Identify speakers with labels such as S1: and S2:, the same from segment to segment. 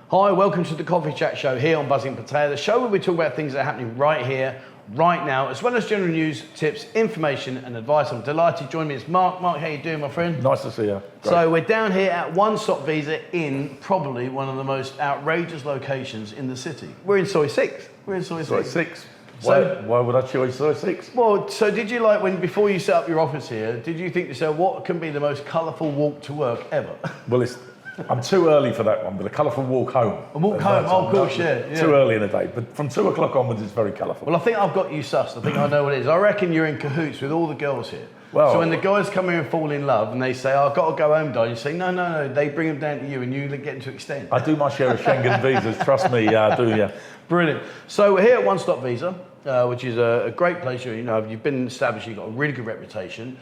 S1: Hi, welcome to the Coffee Chat Show here on Buzzin Pattaya, the show where we talk about things that are happening right here, right now, as well as general news, tips, information and advice. I'm delighted. Join me, it's Mark. Mark, how you doing, my friend?
S2: Nice to see you. Great.
S1: So we're down here at One Stop Visa in probably one of the most outrageous locations in the city. We're in Soy 6.
S2: Soy 6.
S1: So,
S2: why would I choose Soy 6?
S1: Well, so did you before you set up your office here, did you think to yourself, what can be the most colourful walk to work ever?
S2: Well, I'm too early for that one, but a colourful walk home.
S1: A walk home, of course, yeah.
S2: Too early in the day, but from 2 o'clock onwards, it's very colourful.
S1: Well, I think I've got you sussed. I think I know what it is. I reckon you're in cahoots with all the girls here.
S2: Well,
S1: so when the guys come here and fall in love and they say, I've got to go home, darling, you say, no, they bring them down to you and you get them to extend.
S2: I do my share of Schengen visas, trust me, I do, yeah.
S1: Brilliant. So we're here at One Stop Visa, which is a great place. You've been established, you've got a really good reputation.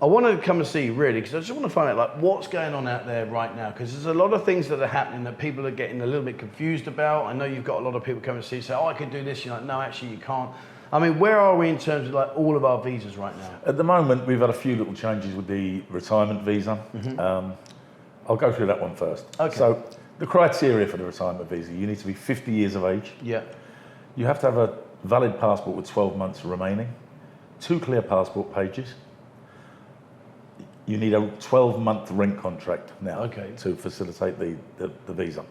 S1: I want to come and see you really, because I just want to find out what's going on out there right now, because there's a lot of things that are happening that people are getting a little bit confused about. I know you've got a lot of people coming to see you say, I can do this. You're like, no, actually you can't. I mean, where are we in terms of all of our visas right now?
S2: At the moment, we've had a few little changes with the retirement visa. I'll go through that one first.
S1: Okay.
S2: So the criteria for the retirement visa, you need to be 50 years of age.
S1: Yeah.
S2: You have to have a valid passport with 12 months remaining, 2 clear passport pages. You need a 12-month rent contract now to facilitate the visa.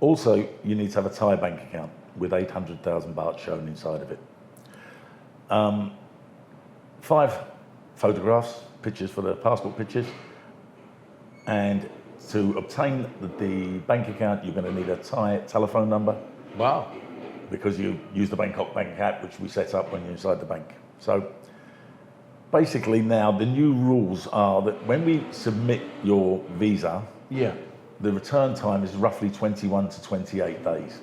S2: Also, you need to have a Thai bank account with 800,000 baht shown inside of it. 5 photographs, pictures for the passport pictures. And to obtain the bank account, you're going to need a Thai telephone number.
S1: Wow.
S2: Because you use the Bangkok Bank app, which we set up when you're inside the bank. So basically now the new rules are that when we submit your visa, the return time is roughly 21 to 28 days.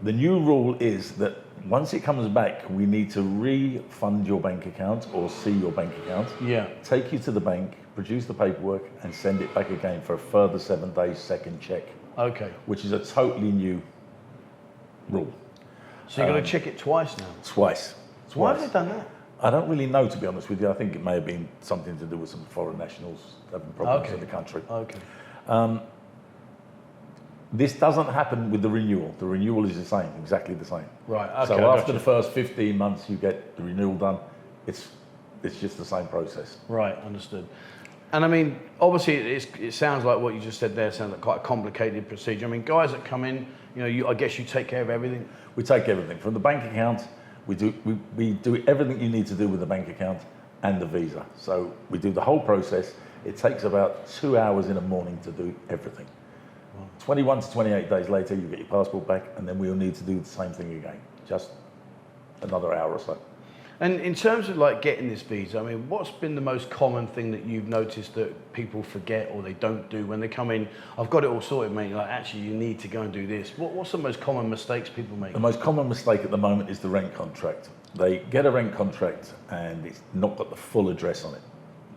S2: The new rule is that once it comes back, we need to refund your bank account or see your bank account, take you to the bank, produce the paperwork and send it back again for a further 7 days second check.
S1: Okay.
S2: Which is a totally new rule.
S1: So you're going to check it twice now?
S2: Twice.
S1: Why have they done that?
S2: I don't really know, to be honest with you. I think it may have been something to do with some foreign nationals having problems in the country.
S1: Okay.
S2: This doesn't happen with the renewal. The renewal is the same, exactly the same.
S1: Right, okay.
S2: So after the first 15 months, you get the renewal done. It's just the same process.
S1: Right, understood. And I mean, obviously, it sounds like what you just said there sounds like quite a complicated procedure. I mean, guys that come in, I guess you take care of everything?
S2: We take everything. From the bank account, we do everything you need to do with the bank account and the visa. So we do the whole process. It takes about 2 hours in the morning to do everything. 21 to 28 days later, you get your passport back, and then we'll need to do the same thing again, just another hour or so.
S1: And in terms of getting this visa, I mean, what's been the most common thing that you've noticed that people forget or they don't do when they come in? I've got it all sorted, mate. Actually, you need to go and do this. What's the most common mistakes people make?
S2: The most common mistake at the moment is the rent contract. They get a rent contract and it's not got the full address on it.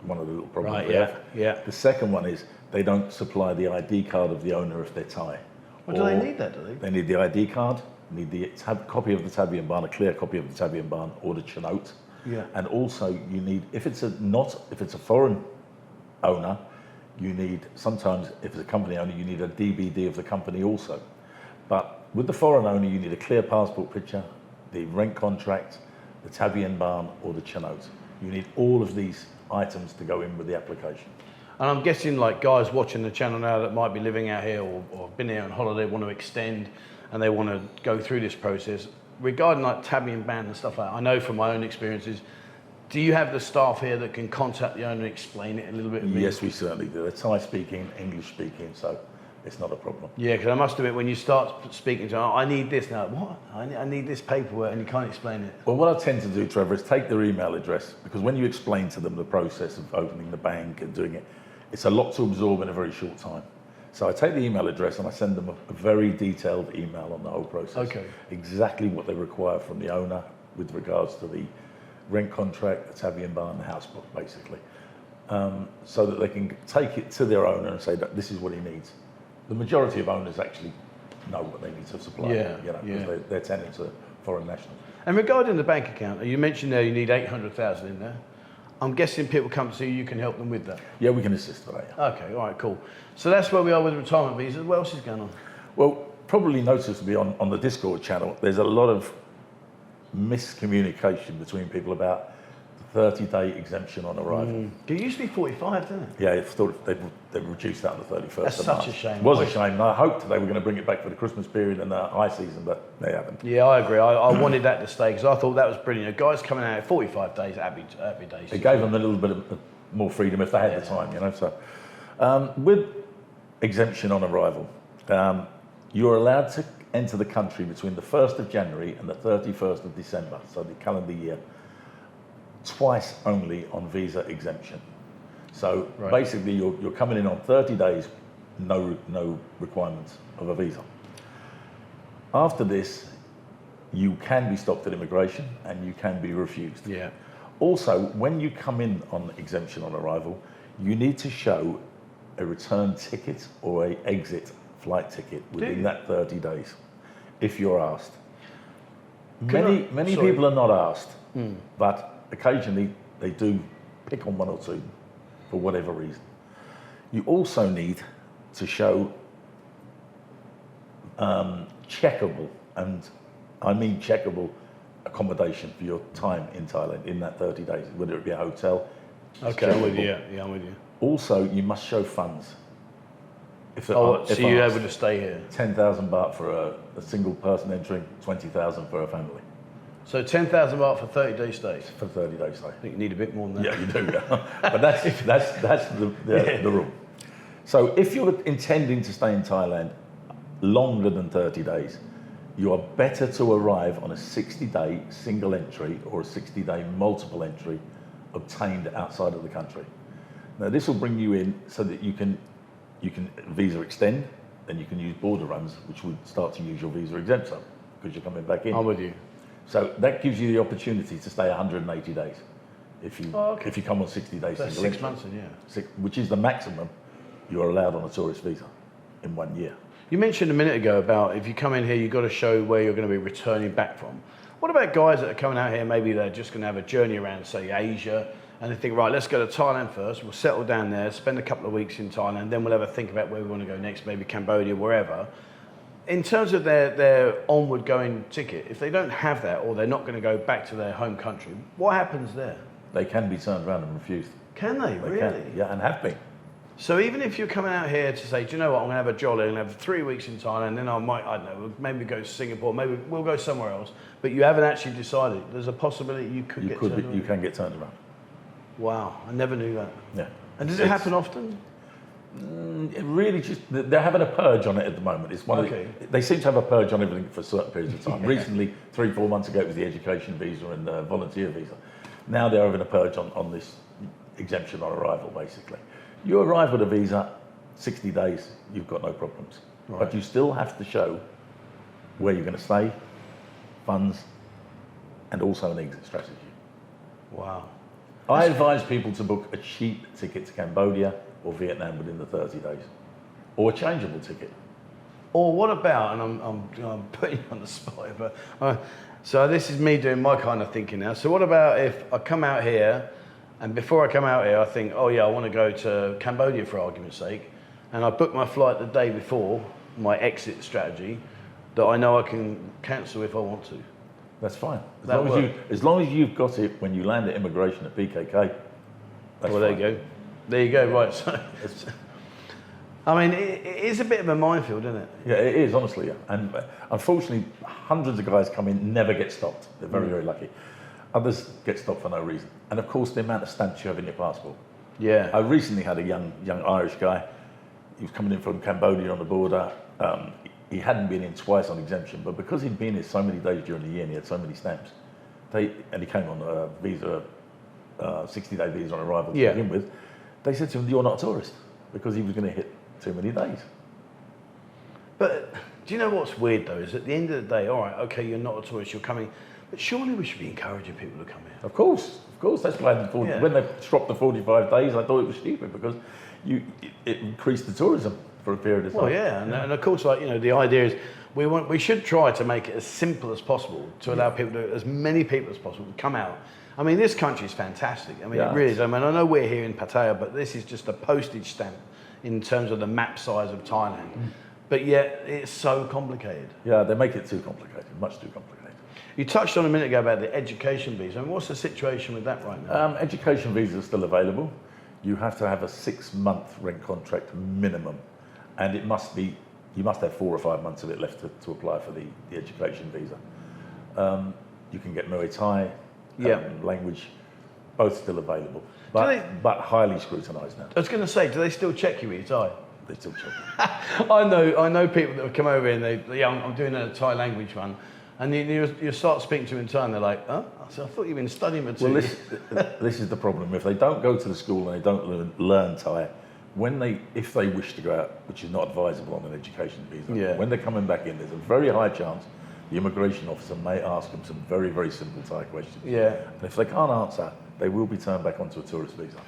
S2: One of the little problems we have.
S1: Yeah.
S2: The second one is they don't supply the ID card of the owner if they're Thai.
S1: Well, do they need that, do they?
S2: They need the ID card, need the copy of the Tabian Ban, a clear copy of the Tabian Ban or the Chinote.
S1: Yeah.
S2: And also you need, if it's a foreign owner, you need, sometimes if it's a company owner, you need a DBD of the company also. But with the foreign owner, you need a clear passport picture, the rent contract, the Tabian Ban or the Chinote. You need all of these items to go in with the application.
S1: And I'm guessing guys watching the channel now that might be living out here or been here on holiday want to extend and they want to go through this process. Regarding Tabian Ban and stuff like that, I know from my own experiences, do you have the staff here that can contact the owner and explain it a little bit?
S2: Yes, we certainly do. They're Thai speaking, English speaking, so it's not a problem.
S1: Yeah, because I must admit, when you start speaking to them, I need this now. What? I need this paperwork, and you can't explain it.
S2: Well, what I tend to do, Trevor, is take their email address, because when you explain to them the process of opening the bank and doing it, it's a lot to absorb in a very short time. So I take the email address and I send them a very detailed email on the whole process.
S1: Okay.
S2: Exactly what they require from the owner with regards to the rent contract, the Tabian Ban, the house book, basically. So that they can take it to their owner and say that this is what he needs. The majority of owners actually know what they need to supply. Because they're tenants to foreign nationals.
S1: And regarding the bank account, you mentioned there you need 800,000 in there. I'm guessing people come to see you can help them with that.
S2: Yeah, we can assist with that. Yeah.
S1: Okay, all right, cool. So that's where we are with the retirement visas. What else is going on?
S2: Well, probably noticeably on the Discord channel, there's a lot of miscommunication between people about the 30-day exemption on arrival.
S1: It used to be 45, didn't it?
S2: Yeah, they've reduced that on the 31st
S1: That's
S2: of
S1: such
S2: March.
S1: a shame.
S2: It was a shame. And I hoped they were going to bring it back for the Christmas period and the high season, but they haven't.
S1: Yeah, I agree. I wanted that to stay because I thought that was brilliant. Guys coming out at 45 days, happy days.
S2: It gave them a little bit of more freedom if they had the time, you know. So, with exemption on arrival, you're allowed to enter the country between the 1st of January and the 31st of December, so the calendar year, twice only on visa exemption. So basically you're coming in on 30 days, no requirements of a visa. After this, you can be stopped at immigration and you can be refused.
S1: Yeah.
S2: Also, when you come in on exemption on arrival, you need to show a return ticket or a exit flight ticket within that 30 days, if you're asked. Many people are not asked, but occasionally they do pick on one or two for whatever reason. You also need to show checkable, and I mean checkable, accommodation for your time in Thailand in that 30 days, whether it be a hotel.
S1: Okay, I'm with you. Yeah, I'm with you.
S2: Also, you must show funds.
S1: So you're able to stay here?
S2: 10,000 baht for a single person entering, 20,000 for a family.
S1: So 10,000 baht for 30-day stays?
S2: For 30 days stay.
S1: I think you need a bit more than that.
S2: Yeah, you do, yeah. But that's the rule. So if you're intending to stay in Thailand longer than 30 days, you are better to arrive on a 60-day single entry or a 60-day multiple entry obtained outside of the country. Now this will bring you in so that you can visa extend, then you can use border runs, which would start to use your visa exempt sum because you're coming back in.
S1: I'm with you.
S2: So that gives you the opportunity to stay 180 days if you come on 60 days.
S1: That's 6 months, yeah.
S2: Which is the maximum you're allowed on a tourist visa in 1 year.
S1: You mentioned a minute ago about if you come in here, you've got to show where you're going to be returning back from. What about guys that are coming out here, maybe they're just going to have a journey around, say, Asia, and they think, right, let's go to Thailand first, we'll settle down there, spend a couple of weeks in Thailand, then we'll have a think about where we want to go next, maybe Cambodia, wherever. In terms of their onward going ticket, if they don't have that or they're not going to go back to their home country, what happens there?
S2: They can be turned around and refused.
S1: Can they really?
S2: Can, yeah, and have been.
S1: So even if you're coming out here to say, do you know what, I'm going to have a jolly, I'm going to have 3 weeks in Thailand, then I don't know, maybe go to Singapore, maybe we'll go somewhere else, but you haven't actually decided, there's a possibility you could get turned around.
S2: You can get turned around.
S1: Wow, I never knew that.
S2: Yeah.
S1: And does it happen often?
S2: It really just, they're having a purge on it at the moment. It's they seem to have a purge on everything for certain periods of time. Recently, 3-4 months ago, it was the education visa and the volunteer visa. Now they're having a purge on this exemption on arrival, basically. You arrive with a visa, 60 days, you've got no problems. Right. But you still have to show where you're going to stay, funds, and also an exit strategy.
S1: Wow.
S2: I advise people to book a cheap ticket to Cambodia or Vietnam within the 30 days, or a changeable ticket.
S1: Or what about, and I'm putting you on the spot, but so this is me doing my kind of thinking now. So what about if I come out here, and before I come out here, I think, oh yeah, I want to go to Cambodia for argument's sake, and I book my flight the day before, my exit strategy, that I know I can cancel if I want to.
S2: That's fine. As long as you've got it when you land at immigration at PKK, that's
S1: well, there you go. There you go, right. So, I mean, it is a bit of a minefield, isn't it?
S2: Yeah, it is, honestly. Yeah. And unfortunately, hundreds of guys come in, never get stopped. They're very, very lucky. Others get stopped for no reason. And of course, the amount of stamps you have in your passport.
S1: Yeah.
S2: I recently had a young Irish guy. He was coming in from Cambodia on the border. He hadn't been in twice on exemption, but because he'd been here so many days during the year and he had so many stamps, and he came on a visa, 60-day visa on arrival to begin with, they said to him, you're not a tourist, because he was going to hit too many days.
S1: But do you know what's weird though, is at the end of the day, all right, okay, you're not a tourist, you're coming, but surely we should be encouraging people to come here.
S2: Of course, that's why when they dropped the 45 days, I thought it was stupid, because it increased the tourism for a period of time.
S1: Well, yeah, and of course, like, you know, the idea is we should try to make it as simple as possible to allow people as many people as possible to come out I mean, this country is fantastic. I mean, it really is. I mean, I know we're here in Pattaya, but this is just a postage stamp in terms of the map size of Thailand. But yet, it's so complicated.
S2: Yeah, they make it too complicated, much too complicated.
S1: You touched on a minute ago about the education visa. I mean, what's the situation with that right now?
S2: Education visas are still available. You have to have a 6-month rent contract minimum, and it must be, you must have 4 or 5 months of it left to apply for the education visa. You can get Muay Thai, language, both still available, but highly scrutinised now.
S1: I was going to say, do they still check you with your Thai?
S2: They still check you.
S1: I know people that have come over here and I'm doing a Thai language one, and you start speaking to them in Thai and they're like, huh? I said, I thought you've been studying for 2 years.
S2: This is the problem. If they don't go to the school and they don't learn Thai, if they wish to go out, which is not advisable on an education visa, when they're coming back in, there's a very high chance the immigration officer may ask them some very, very simple Thai questions. Yeah. And if they can't answer, they will be turned back onto a tourist visa.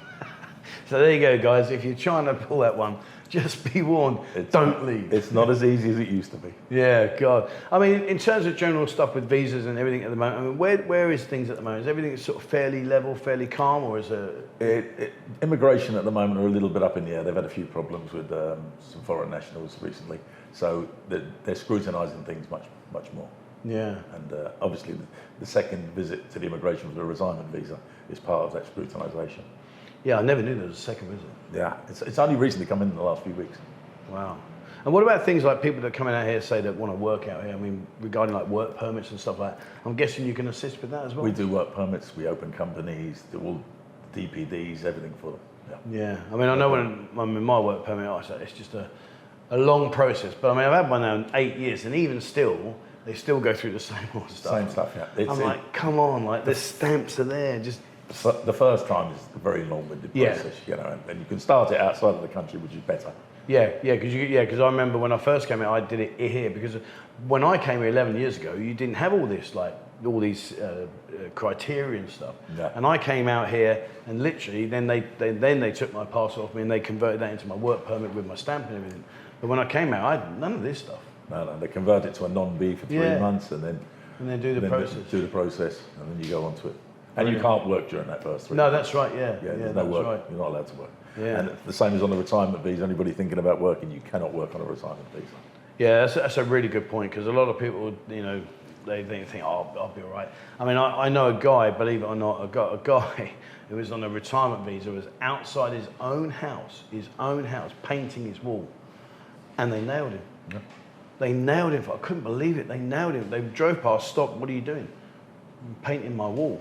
S1: So there you go, guys. If you're trying to pull that one, just be warned, don't leave.
S2: It's not as easy as it used to be.
S1: Yeah, God. I mean, in terms of general stuff with visas and everything at the moment, I mean, where is things at the moment? Is everything sort of fairly level, fairly calm, or is it...
S2: Immigration at the moment are a little bit up in the air. They've had a few problems with some foreign nationals recently. So they're scrutinising things much more. Yeah. And obviously the second visit to the immigration with a retirement visa is part of that scrutinisation.
S1: Yeah, I never knew there was a second visit.
S2: Yeah, it's only recently come in the last few weeks.
S1: Wow. And what about things like people that are coming out here say that want to work out here? I mean, regarding like work permits and stuff like that, I'm guessing you can assist with that as well?
S2: We do work permits, we open companies, do all DPDs, everything for them.
S1: Yeah. I mean, I know when I'm in my work permit, it's just a long process. But I mean, I've had one now in 8 years, and even still, they still go through the same old stuff.
S2: Same stuff, yeah.
S1: I'm like, come on, like the stamps are there, just...
S2: The first time is a very long-winded process, you know, and you can start it outside of the country, which is better.
S1: Because I remember when I first came here, I did it here because when I came here 11 years ago, you didn't have all this, like all these criteria and stuff. Yeah. And I came out here, and literally, then they took my passport off me and they converted that into my work permit with my stamp and everything. But when I came out, I had none of this stuff.
S2: No, they convert it to a non-B for 3 months, and then
S1: do the process.
S2: Do the process, and then you go on to it. And you can't work during that first 3
S1: months.
S2: No,
S1: that's right,
S2: there's no work. Right. You're not allowed to work. Yeah. And the same as on the retirement visa. Anybody thinking about working, you cannot work on a retirement visa.
S1: Yeah, that's a really good point, because a lot of people, you know, they think, oh, I'll be all right. I mean, I know a guy, believe it or not, a guy who was on a retirement visa, was outside his own house, painting his wall, and they nailed him. Yeah. They nailed him. I couldn't believe it. They nailed him. They drove past, stopped. What are you doing? I'm painting my wall.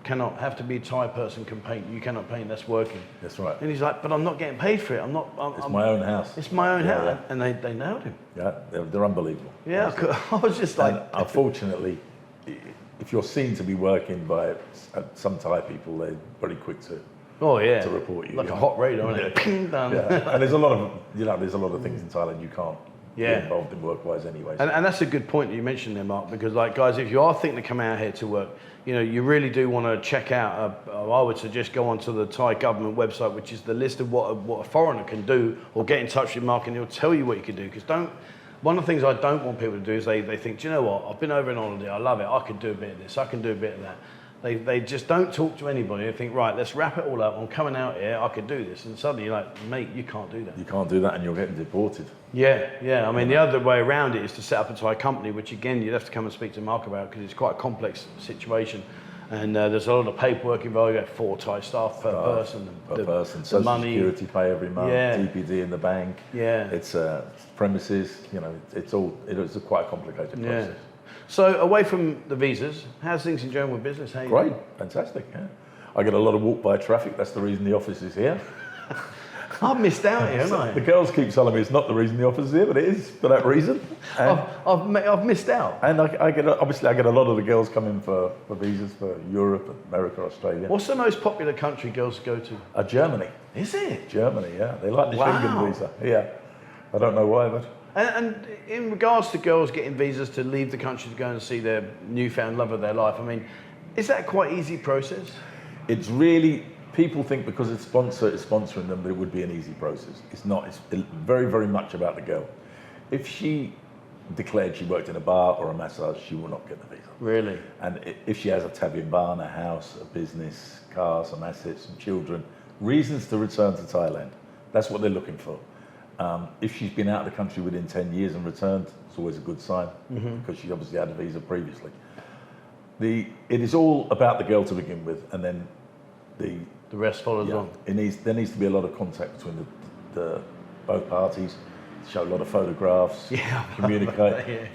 S1: Have to be a Thai person can paint. You cannot paint. That's working.
S2: That's right.
S1: And he's like, but I'm not getting paid for it.
S2: It's my own house.
S1: It's my own house. Yeah. And they nailed him.
S2: Yeah, they're unbelievable.
S1: Yeah, I was just like...
S2: And unfortunately, if you're seen to be working by some Thai people, they're pretty quick to report you.
S1: Like a hot radar, isn't it? Ping, done.
S2: Yeah. And there's a lot of things in Thailand you can't get involved in work-wise anyway. So.
S1: And that's a good point that you mentioned there, Mark, because like, guys, if you are thinking to come out here to work, you know, you really do want to check out, I would suggest go onto the Thai government website, which is the list of what a foreigner can do, or get in touch with Mark and he'll tell you what you can do. Because one of the things I don't want people to do is they think, do you know what, I've been over on holiday, I love it, I can do a bit of this, I can do a bit of that. They just don't talk to anybody. They think, right, let's wrap it all up. I'm coming out here, I could do this. And suddenly you're like, mate, you can't do that.
S2: You can't do that and you're getting deported.
S1: Yeah. I mean, the other way around it is to set up a Thai company, which again, you'd have to come and speak to Mark about because it's quite a complex situation. And there's a lot of paperwork involved. You have 4 Thai staff per person.
S2: Social security pay every month, DPD in the bank. Yeah. It's premises, you know, it's quite a complicated process.
S1: So away from the visas, how's things in general with business?
S2: Great, fantastic. Yeah. I get a lot of walk by traffic. That's the reason the office is here.
S1: I've missed out here, haven't I?
S2: The girls keep telling me it's not the reason the office is here, but it is for that reason.
S1: I've missed out.
S2: And I get a lot of the girls come in for visas for Europe, America, Australia.
S1: What's the most popular country girls go to?
S2: Germany.
S1: Is it?
S2: Germany, yeah. They like the Schengen visa. Yeah. I don't know why, but...
S1: And in regards to girls getting visas to leave the country to go and see their newfound love of their life, I mean, is that quite an easy process?
S2: It's really, people think because its sponsor is sponsoring them that it would be an easy process. It's not. It's very, very much about the girl. If she declared she worked in a bar or a massage, she will not get the visa.
S1: Really?
S2: And if she has a tabian barn, a house, a business, car, some assets, some children, reasons to return to Thailand, that's what they're looking for. If she's been out of the country within 10 years and returned, it's always a good sign, because she obviously had a visa previously. It is all about the girl to begin with, and then the
S1: rest follows on.
S2: There needs to be a lot of contact between the both parties. Show a lot of photographs.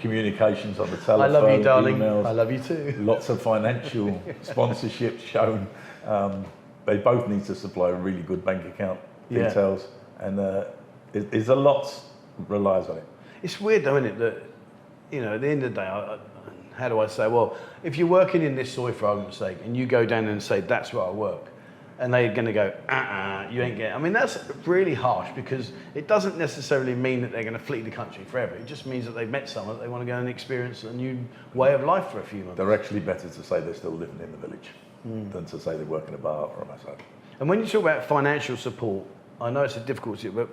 S2: Communications on the telephone.
S1: I love you, darling.
S2: Emails,
S1: I love you too.
S2: Lots of financial sponsorship shown. They both need to supply really good bank account details, and it's a lot relies on it.
S1: It's weird though, isn't it, that, you know, at the end of the day, how do I say, well, if you're working in this soy, for argument's sake, and you go down and say, that's where I work, and they're going to go, you ain't getting. I mean, that's really harsh, because it doesn't necessarily mean that they're going to flee the country forever. It just means that they've met someone that they want to go and experience a new way of life for a few months.
S2: They're actually better to say they're still living in the village than to say they work in a bar or a massage.
S1: And when you talk about financial support, I know it's a difficulty, but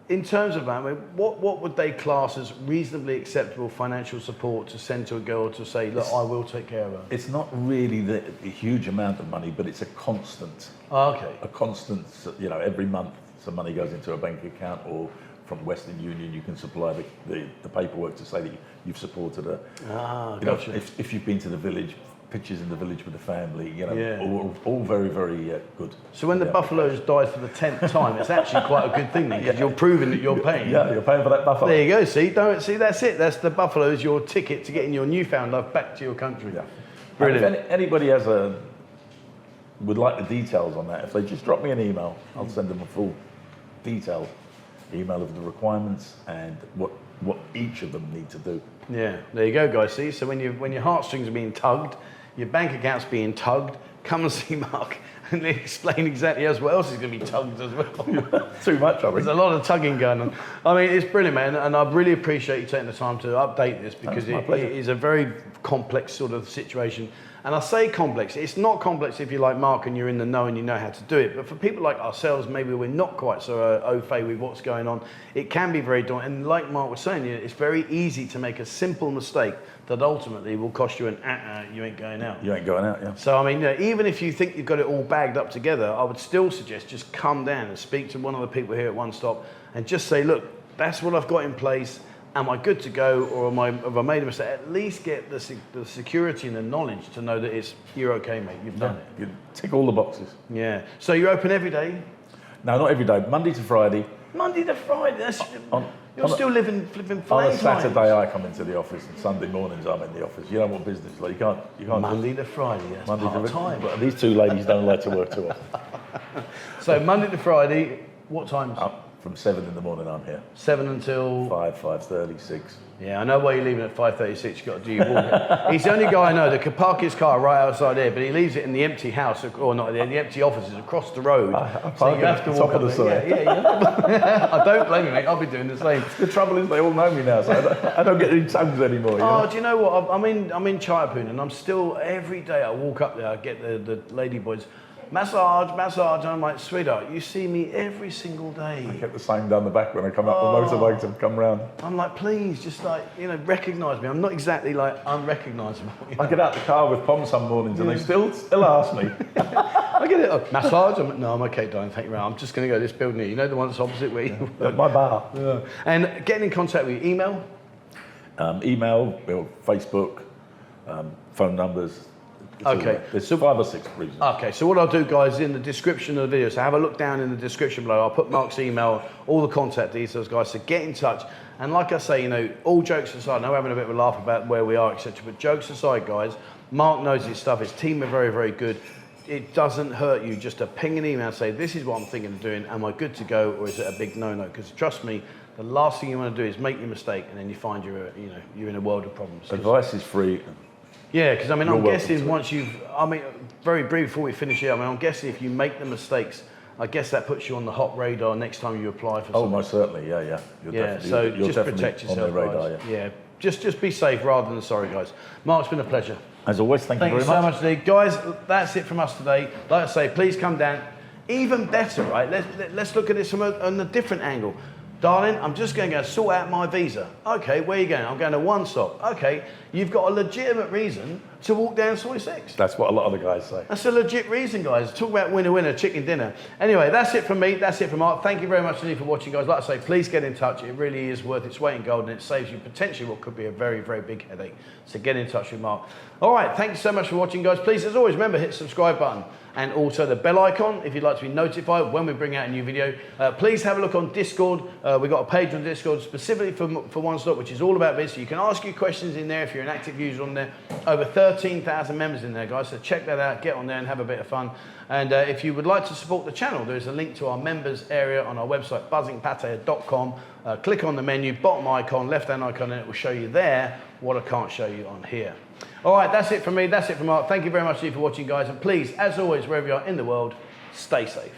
S1: in terms of that, what would they class as reasonably acceptable financial support to send to a girl to say, look, I will take care of her?
S2: It's not really a huge amount of money, but it's a constant.
S1: Oh, okay.
S2: A constant, you know, every month some money goes into a bank account, or from Western Union you can supply the paperwork to say that you've supported her.
S1: Gotcha.
S2: If you've been to the village, pictures in the village with the family, you know, all very, very good.
S1: So when the buffaloes died for the 10th time, it's actually quite a good thing then, because you're proving that you're paying.
S2: Yeah, you're paying for that buffalo.
S1: There you go, see, that's it. That's the buffaloes, your ticket to getting your newfound love back to your country.
S2: Yeah.
S1: Brilliant.
S2: If anybody would like the details on that, if they just drop me an email, I'll send them a full detailed email of the requirements and what each of them need to do.
S1: Yeah, there you go, guys. See, so when your heartstrings are being tugged, your bank account's being tugged, come and see Mark and explain exactly what else is going to be tugged as well.
S2: Too much, I think.
S1: There's a lot of tugging going on. I mean, it's brilliant, man, and I really appreciate you taking the time to update this, because it is a very complex sort of situation. And I say complex, it's not complex if you're like Mark and you're in the know and you know how to do it. But for people like ourselves, maybe we're not quite so au fait with what's going on. It can be very daunting. And like Mark was saying, it's very easy to make a simple mistake that ultimately will cost you you ain't going out.
S2: You ain't going out, yeah.
S1: So, I mean, even if you think you've got it all bagged up together, I would still suggest just come down and speak to one of the people here at One Stop and just say, look, that's what I've got in place. Am I good to go, or have I made a mistake? At least get the security and the knowledge to know that you're okay, mate. You've done it.
S2: You tick all the boxes.
S1: Yeah. So you're open every day?
S2: No, not every day. Monday to Friday.
S1: Monday to Friday. You're still living
S2: on a Saturday, I come into the office, and Sunday mornings I'm in the office. You know what business is like. You can't.
S1: Monday to Friday. That's part time.
S2: But these two ladies don't like to work too often.
S1: So Monday to Friday, what times?
S2: From 7 in the morning, I'm here.
S1: 7 until
S2: 5:30, 6.
S1: Yeah, I know why you're leaving at 5:36. You've got to do your walking. He's the only guy I know that could park his car right outside here, but he leaves it in the empty house, or not, the empty offices across the road.
S2: So you have to walk up the side.
S1: Yeah. I don't blame you, mate. I'll be doing the same.
S2: The trouble is they all know me now, so I don't get any tugs anymore. You know?
S1: Do you know what? I'm in Chaiyapoon, and I'm still, every day I walk up there, I get the lady boys, massage, and I'm like, sweetheart, you see me every single day.
S2: I get the same down the back when I come up the motorbike to come round.
S1: I'm like, please, just recognise me. I'm not exactly like unrecognisable.
S2: I get out the car with Pom some mornings and they still ask me.
S1: I get it. Massage? No, I'm okay, darling. Thank you very much. I'm just going to go to this building here. You know the one that's opposite where you work?
S2: My bar.
S1: Yeah. And getting in contact with you, email?
S2: Email, Facebook, phone numbers.
S1: Okay.
S2: There's 5 or 6 reasons.
S1: Okay, so what I'll do, guys, in the description of the video, so have a look down in the description below. I'll put Mark's email, all the contact details, guys, so get in touch. And like I say, all jokes aside, I know we're having a bit of a laugh about where we are, etc. But jokes aside, guys, Mark knows his stuff. His team are very, very good. It doesn't hurt you just to ping an email and say, this is what I'm thinking of doing. Am I good to go, or is it a big no-no? Because trust me, the last thing you want to do is make your mistake, and then you find you're in a world of problems.
S2: Advice is free.
S1: Yeah, because I'm guessing very brief before we finish here, I'm guessing if you make the mistakes, I guess that puts you on the hot radar next time you apply for something.
S2: Oh, most certainly, yeah.
S1: So just protect yourself,
S2: on the radar,
S1: guys. Yeah, just be safe rather than sorry, guys. Mark, it's been a pleasure.
S2: As always, thank you very much.
S1: Thank you so much, Lee. Guys, that's it from us today. Like I say, please come down. Even better, right? Let's look at this from a different angle. Darling, I'm just going to go sort out my visa. Okay, where are you going? I'm going to One Stop. Okay, you've got a legitimate reason to walk down 46.
S2: That's what a lot of the guys say.
S1: That's a legit reason, guys. Talk about winner, winner, chicken dinner. Anyway, that's it from me. That's it from Mark. Thank you very much indeed for watching, guys. Like I say, please get in touch. It really is worth its weight in gold, and it saves you potentially what could be a very, very big headache. So get in touch with Mark. All right, thank you so much for watching, guys. Please, as always, remember, hit the subscribe button and also the bell icon if you'd like to be notified when we bring out a new video. Please have a look on Discord. We've got a page on Discord specifically for One Stop, which is all about this. So you can ask your questions in there if you're an active user on there. Over 13,000 members in there, guys. So check that out, get on there and have a bit of fun. And if you would like to support the channel, there's a link to our members area on our website, buzzinpattaya.com. Click on the menu, bottom icon, left-hand icon, and it will show you there what I can't show you on here. All right, that's it from me. That's it from Mark. Thank you very much for watching, guys. And please, as always, wherever you are in the world, stay safe.